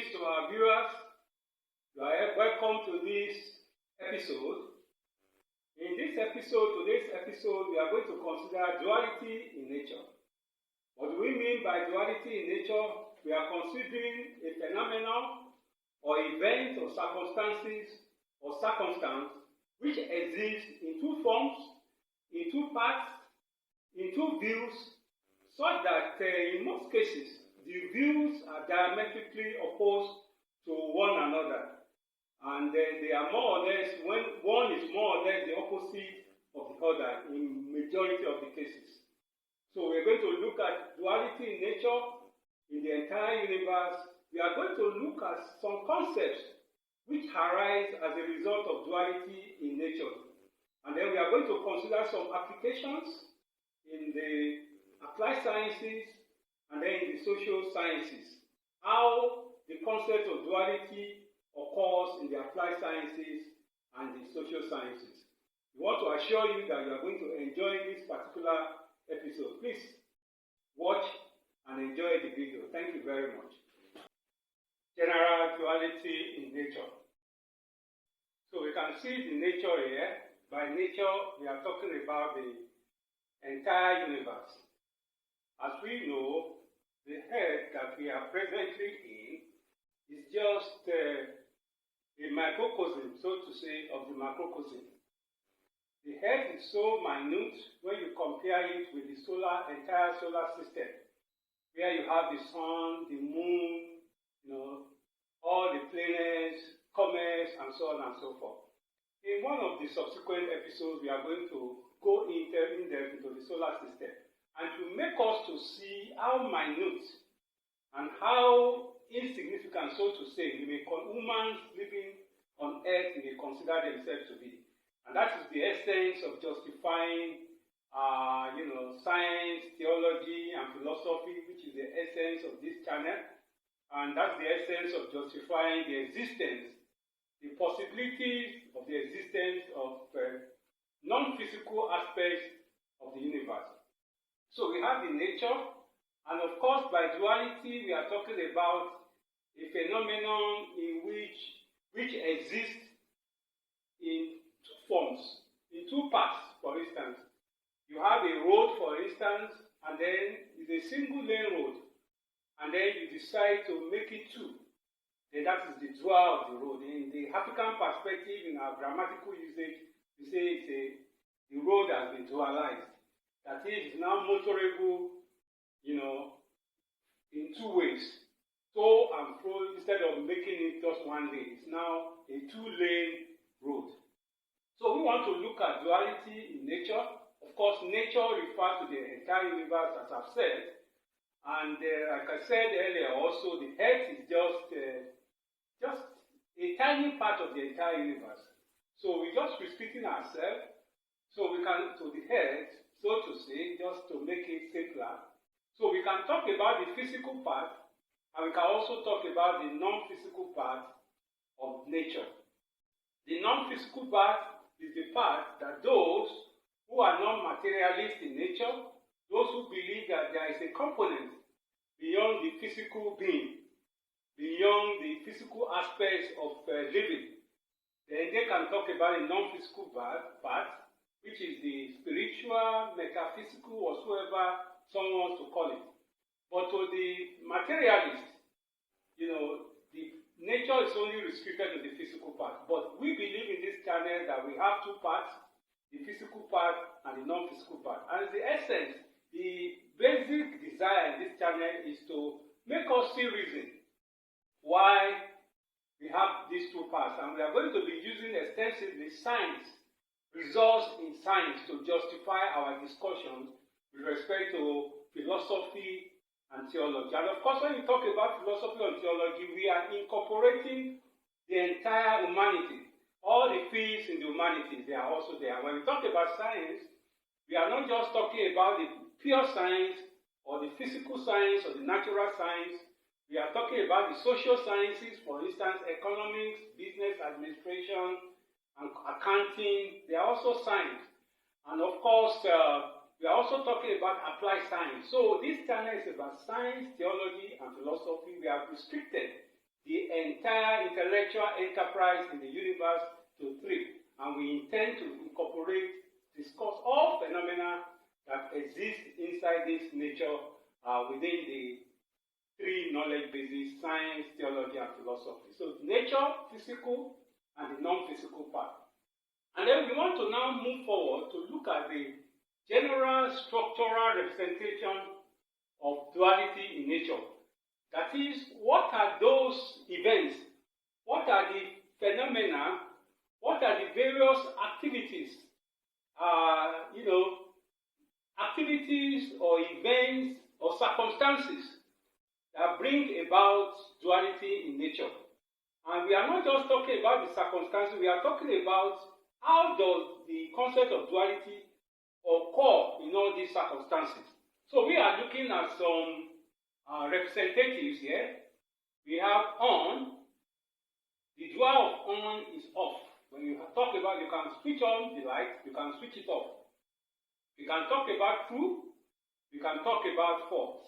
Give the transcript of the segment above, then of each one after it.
Greetings to our viewers. You are welcome to this episode. In today's episode, we are going to consider duality in nature. What do we mean by duality in nature? We are considering a phenomenon or event or circumstance which exists in two forms, in two parts, in two views, such that in most cases the views are diametrically opposed to one another, and they are more or less, when one is more or less the opposite of the other in majority of the cases. So we're going to look at duality in nature, in the entire universe. We are going to look at some concepts which arise as a result of duality in nature. And then we are going to consider some applications in the applied sciences and then in the social sciences. How the concept of duality occurs in the applied sciences and the social sciences. We want to assure you that you are going to enjoy this particular episode. Please watch and enjoy the video. Thank you very much. General duality in nature. So we can see the nature here. By nature, we are talking about the entire universe. As we know, the earth that we are presently in is just a microcosm, so to say, of the macrocosm. The earth is so minute when you compare it with the entire solar system, where you have the sun, the moon, all the planets, comets, and so on and so forth. In one of the subsequent episodes, we are going to go in depth into the solar system, and to make us to see how minute and how insignificant, so to say, humans living on earth may consider themselves to be. And that is the essence of justifying science, theology, and philosophy, which is the essence of this channel. And that's the essence of justifying the existence, the possibilities of the existence of non-physical aspects of the universe. So we have the nature, and of course by duality we are talking about a phenomenon in which exists in two forms, in two parts. For instance, you have a road, for instance, and then it's a single lane road, and then you decide to make it two. Then that is the dual of the road. In the African perspective, in our grammatical usage, we say the road has been dualized. That is, it's now motorable, in two ways, to and fro, instead of making it just one lane. It's now a two-lane road. So we want to look at duality in nature. Of course, nature refers to the entire universe, as I've said. And like I said earlier, also the earth is just a tiny part of the entire universe. So we're just restricting ourselves, so we can to the earth, so to say, just to make it simpler. So we can talk about the physical part, and we can also talk about the non-physical part of nature. The non-physical part is the part that those who are non-materialist in nature, those who believe that there is a component beyond the physical being, beyond the physical aspects of living, then they can talk about the non-physical part, which is the spiritual, metaphysical, whatsoever someone wants to call it. But to the materialist, the nature is only restricted to the physical part. But we believe in this channel that we have two parts, the physical part and the non-physical part. And the essence, the basic desire in this channel is to make us see reason why we have these two parts. And we are going to be using extensively science, results in science, to justify our discussions with respect to philosophy and theology. And of course, when we talk about philosophy and theology, we are incorporating the entire humanity. All the fields in the humanities, they are also there. When we talk about science, we are not just talking about the pure science or the physical science or the natural science. We are talking about the social sciences, for instance, economics, business administration, and accounting. They are also science. And of course, we are also talking about applied science. So this channel is about science, theology, and philosophy. We have restricted the entire intellectual enterprise in the universe to thrive. And we intend to discuss all phenomena that exist inside this nature within the three knowledge bases: science, theology, and philosophy. So nature, physical, and the non-physical part. And then we want to now move forward to look at the general structural representation of duality in nature. That is, what are those events? What are the phenomena? What are the various activities? Activities or events or circumstances that bring about duality in nature. And we are not just talking about the circumstances, we are talking about how does the concept of duality occur in all these circumstances. So we are looking at some representatives here. We have on. The dual of on is off. When you talk about, you can switch on the light, you can switch it off. You can talk about true, you can talk about false.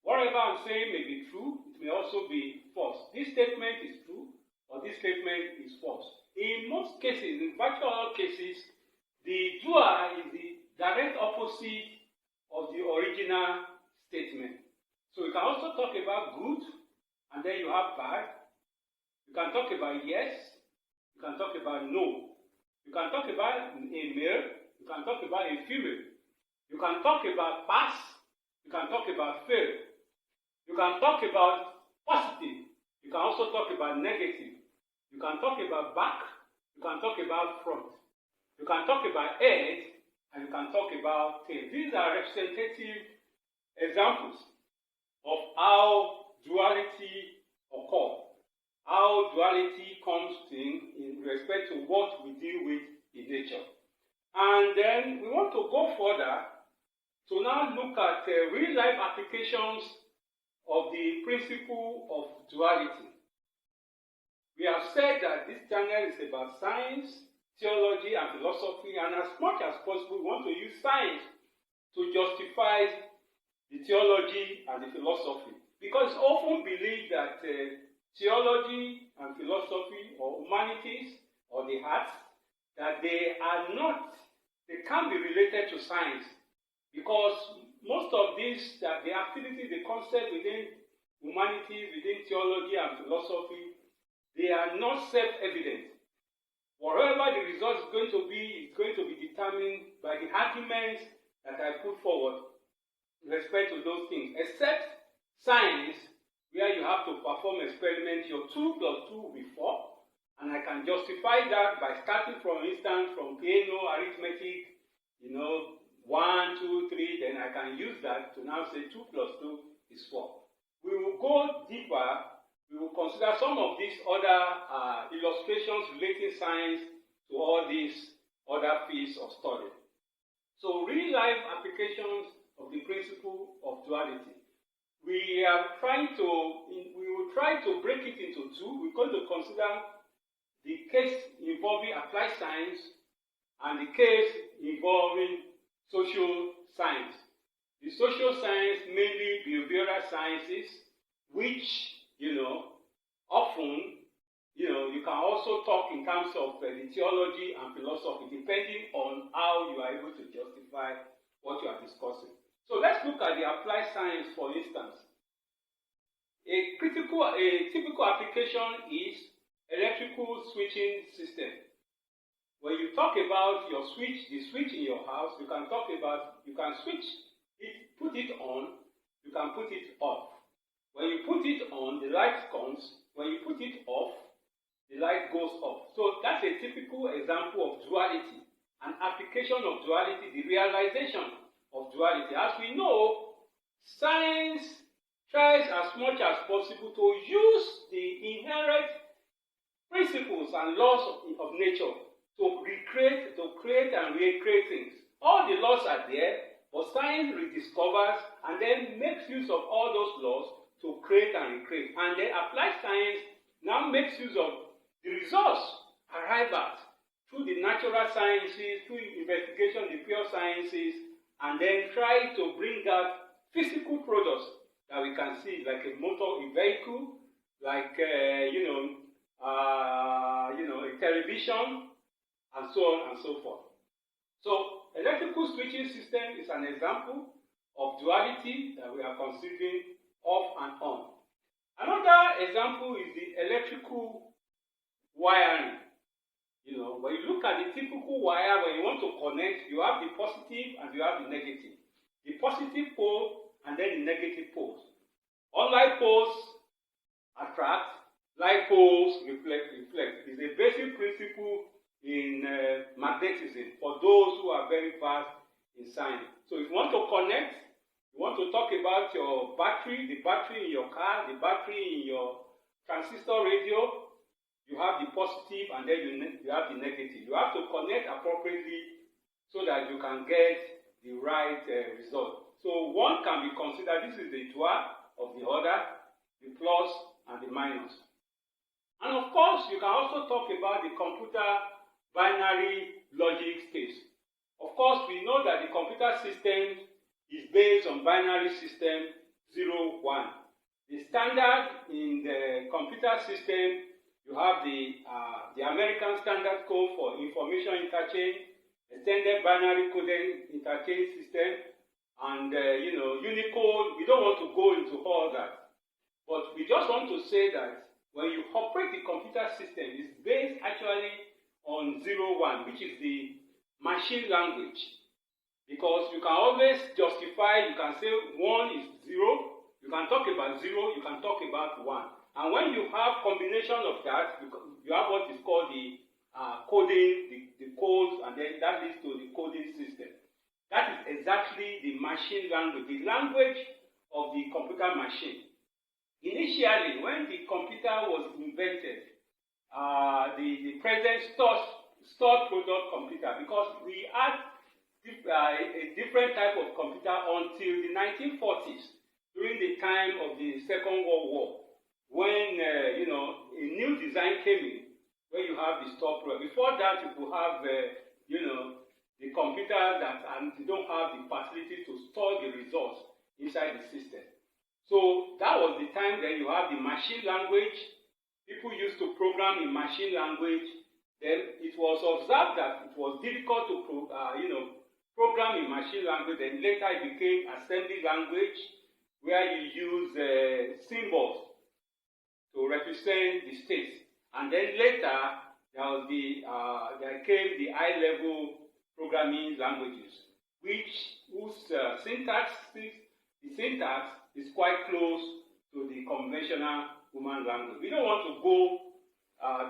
Whatever I'm saying may be true, it may also be false. This statement is true, or this statement is false. In most cases, in virtually all cases, the dual is the direct opposite of the original statement. So you can also talk about good, and then you have bad. You can talk about yes, you can talk about no. You can talk about a male, you can talk about a female. You can talk about pass, you can talk about fail. You can talk about positive, you can also talk about negative. You can talk about back, you can talk about front. You can talk about head, and you can talk about tail. These are representative examples of how duality occurs, how duality comes in respect to what we deal with in nature. And then we want to go further to now look at real-life applications of the principle of duality. We have said that this channel is about science, theology, and philosophy, and as much as possible, we want to use science to justify the theology and the philosophy. Because it's often believed that theology and philosophy, or humanities, or the arts, that they can't be related to science. Because most of these, the activities, the concept within humanities, within theology and philosophy, they are not self-evident. Whatever the result is going to be determined by the arguments that I put forward with respect to those things. Except science, where you have to perform experiments, your 2 plus 2 will be 4. And I can justify that by starting, for instance, from piano, arithmetic, 1, 2, 3, then I can use that to now say 2 plus 2 is 4. We will go deeper. We will consider some of these other illustrations relating science to all these other fields of study. So, real-life applications of the principle of duality. We will try to break it into two. We're going to consider the case involving applied science and the case involving social science. The social science, mainly behavioral sciences, which often, you can also talk in terms of the theology and philosophy, depending on how you are able to justify what you are discussing. So let's look at the applied science, for instance. A typical application is electrical switching system. When you talk about your switch, the switch in your house, you can switch it, put it on, you can put it off. When you put it on, the light comes. When you put it off, the light goes off. So that's a typical example of duality, an application of duality, the realization of duality. As we know, science tries as much as possible to use the inherent principles and laws of nature to create and recreate things. All the laws are there, but science rediscovers and then makes use of all those laws to create and recreate. And then applied science now makes use of the results arrived at through the natural sciences, through investigation, the pure sciences, and then try to bring out physical products that we can see, like a motor, a vehicle, like a television, and so on and so forth. So electrical switching system is an example of duality that we are considering off and on. Another example is the electrical wiring. When you look at the typical wire, when you want to connect, you have the positive and you have the negative. The positive pole and then the negative poles. Unlike poles attract, like poles reflect. It's a basic principle in magnetism for those who are very fast in science. So if you want to connect, you want to talk about your battery, the battery in your car, the battery in your transistor radio, you have the positive and then you have the negative. You have to connect appropriately so that you can get the right result. So one can be considered, this is the dual of the other, the plus and the minus. And of course, you can also talk about the computer binary logic space. Of course, we know that the computer system is based on binary system 0, 1. The standard in the computer system, you have the American Standard Code for Information Interchange, Extended Binary Coded Interchange System, and Unicode. We don't want to go into all that. But we just want to say that when you operate the computer system, it's based actually on 0, 1, which is the machine language. Because you can always justify, you can say 1 is 0, you can talk about 0, you can talk about 1. And when you have combination of that, you have what is called the coding, the codes, and then that leads to the coding system. That is exactly the machine language, the language of the computer machine. Initially, when the computer was invented, the present stored product computer, because we had a different type of computer until the 1940s, during the time of the Second World War, when a new design came in, where you have the stored product. Before that, you could have the computer and you don't have the facility to store the results inside the system. So that was the time that you have the machine language. People used to program in machine language. Then it was observed that it was difficult to program in machine language. Then later it became assembly language, where you use symbols to represent the states. And then later there came the high-level programming languages, whose syntax is quite close to the conventional human language. We don't want to go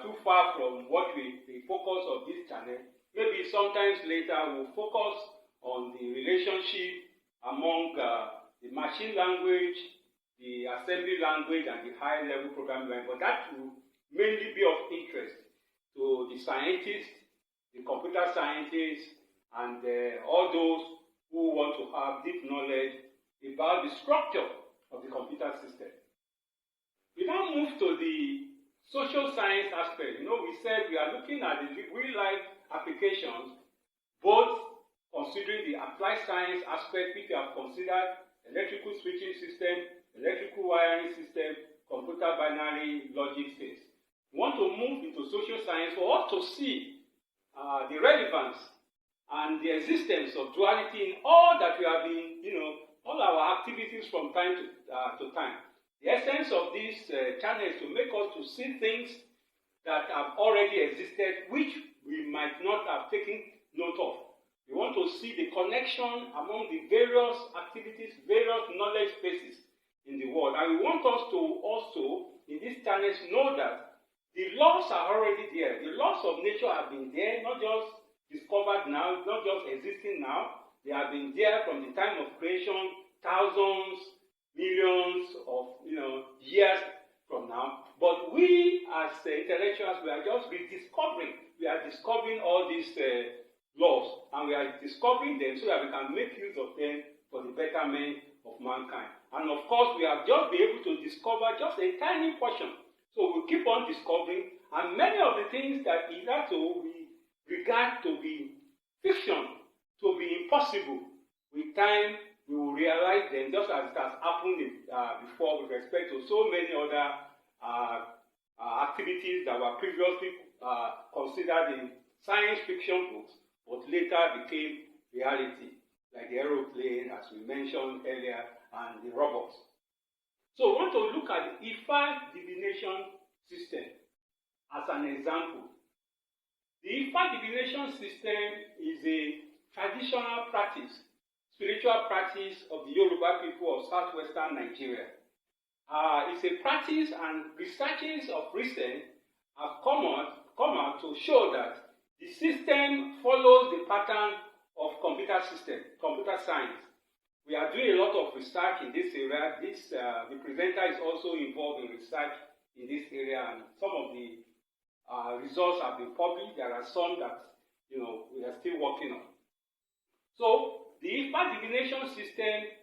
too far from what the focus of this channel. Maybe sometimes later we'll focus on the relationship among the machine language, the assembly language, and the high-level programming language. But that will mainly be of interest to the scientists, the computer scientists, and all those who want to have deep knowledge about the structure of the computer system. We now move to the social science aspect. We said we are looking at the real-life applications, both considering the applied science aspect, which we have considered electrical switching system, electrical wiring system, computer binary logic space. We want to move into social science for us to see the relevance and the existence of duality in all that we have been, all our activities from time to time. The essence of this channel is to make us to see things that have already existed, which we might not have taken note of. We want to see the connection among the various activities, various knowledge spaces in the world. And we want us to also, in these channels, know that the laws are already there. The laws of nature have been there, not just discovered now, not just existing now. They have been there from the time of creation, thousands, millions of years from now. But we as intellectuals, we are just rediscovering. We are discovering all these laws, and we are discovering them so that we can make use of them for the betterment of mankind. And of course, we have just been able to discover just a tiny portion. So we'll keep on discovering, and many of the things that we regard to be fiction, to be impossible, with time we will realize them, just as it has happened before with respect to so many other activities that were previously considered in science fiction books, but later became reality, like the aeroplane, as we mentioned earlier, and the robots. So we want to look at the Ifa divination system as an example. The Ifa divination system is a traditional practice, spiritual practice of the Yoruba people of southwestern Nigeria. It's a practice, and researches of recent have come out to show that the system follows the pattern of computer science. We are doing a lot of research in this area. The presenter is also involved in research in this area, and some of the results have been published. There are some that we are still working on. So the Ifa divination system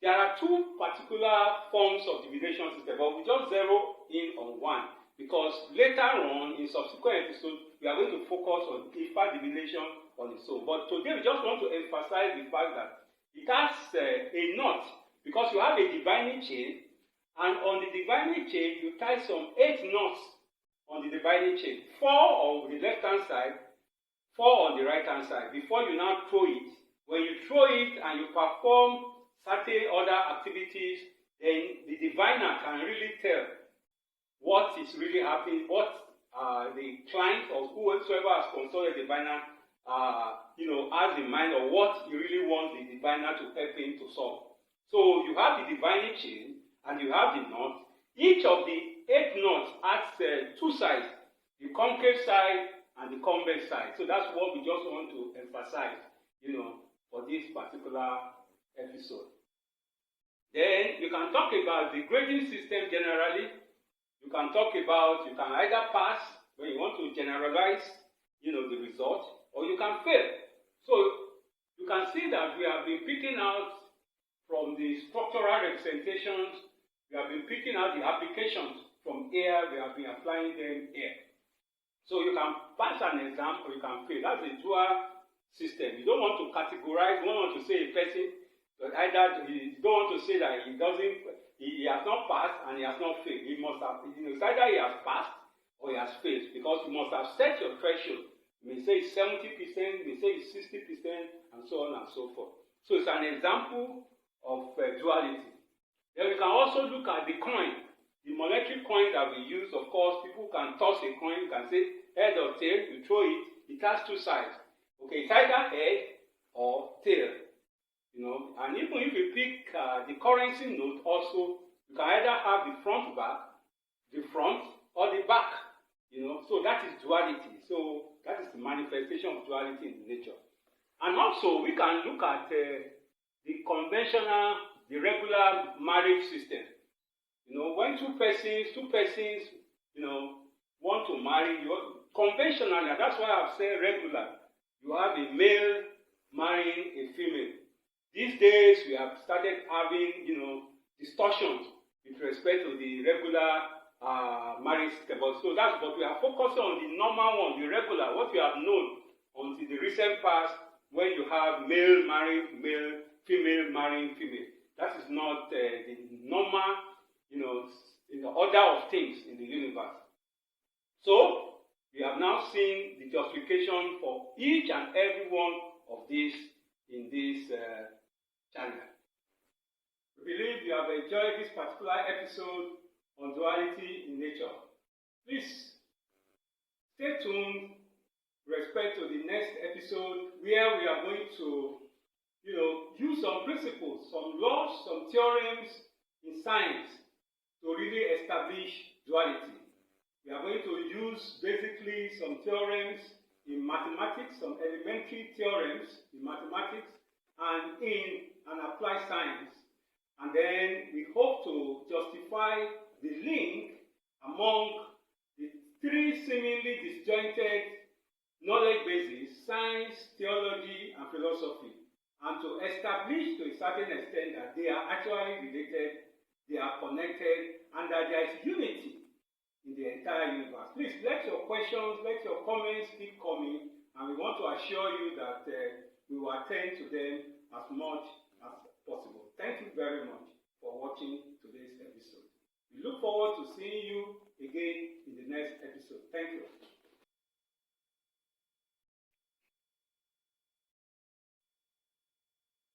there are two particular forms of divination system, but we just zero in on one, because later on in subsequent episodes we are going to focus on Ifa divination on its own. But today we just want to emphasize the fact that it has a knot, because you have a divining chain, and on the divining chain you tie some 8 knots on the divining chain, 4 on the left hand side, 4 on the right hand side, before you now throw it. When you throw it and you perform certain other activities, then the diviner can really tell what is really happening, what the client or whoever has consulted the diviner has in mind, or what he really wants the diviner to help him to solve. So you have the divining chain and you have the knot. Each of the 8 knots has 2 sides, the concave side and the convex side. So that's what we just want to emphasize, for this particular episode. Then you can talk about the grading system generally. You can either pass when you want to generalize, the result, or you can fail. So you can see that we have been picking out from the structural representations, we have been picking out the applications from here, we have been applying them here. So you can pass an exam or you can fail. That's a dual system. You don't want to categorize, you don't want to say a person, but either you don't want to say that he has not passed and he has not failed. He must have, it's either he has passed or he has failed, because you must have set your threshold. You may say it's 70%, you may say it's 60%, and so on and so forth. So it's an example of duality. Then we can also look at the coin, the monetary coin that we use. Of course, people can toss a coin, you can say head or tail, you throw it, it has 2 sides. Okay, it's either head or tail. And even if you pick the currency note also, you can either have the front or the back. So that is duality. So that is the manifestation of duality in nature. And also we can look at the conventional, the regular marriage system. When two persons, want to marry, conventionally, that's why I've said regular. You have a male marrying a female. These days, we have started having, distortions with respect to the regular marriage system. But we are focusing on the normal one, the regular, what we have known until the recent past, when you have male marrying male, female marrying female. That is not the normal, in the order of things in the universe. So, we have now seen the justification for each and every one of these in this channel. We believe you have enjoyed this particular episode on duality in nature. Please stay tuned with respect to the next episode, where we are going to use some principles, some laws, some theorems in science to really establish duality. We are going to use basically some theorems in mathematics, some elementary theorems in mathematics and in an applied science. And then we hope to justify the link among the 3 seemingly disjointed knowledge bases, science, theology, and philosophy, and to establish to a certain extent that they are actually related, they are connected, and that there is unity in the entire universe. Please let your questions, let your comments keep coming, and we want to assure you that we will attend to them as much as possible. Thank you very much for for watching today's episode. We look forward to seeing you again in the next episode. Thank you.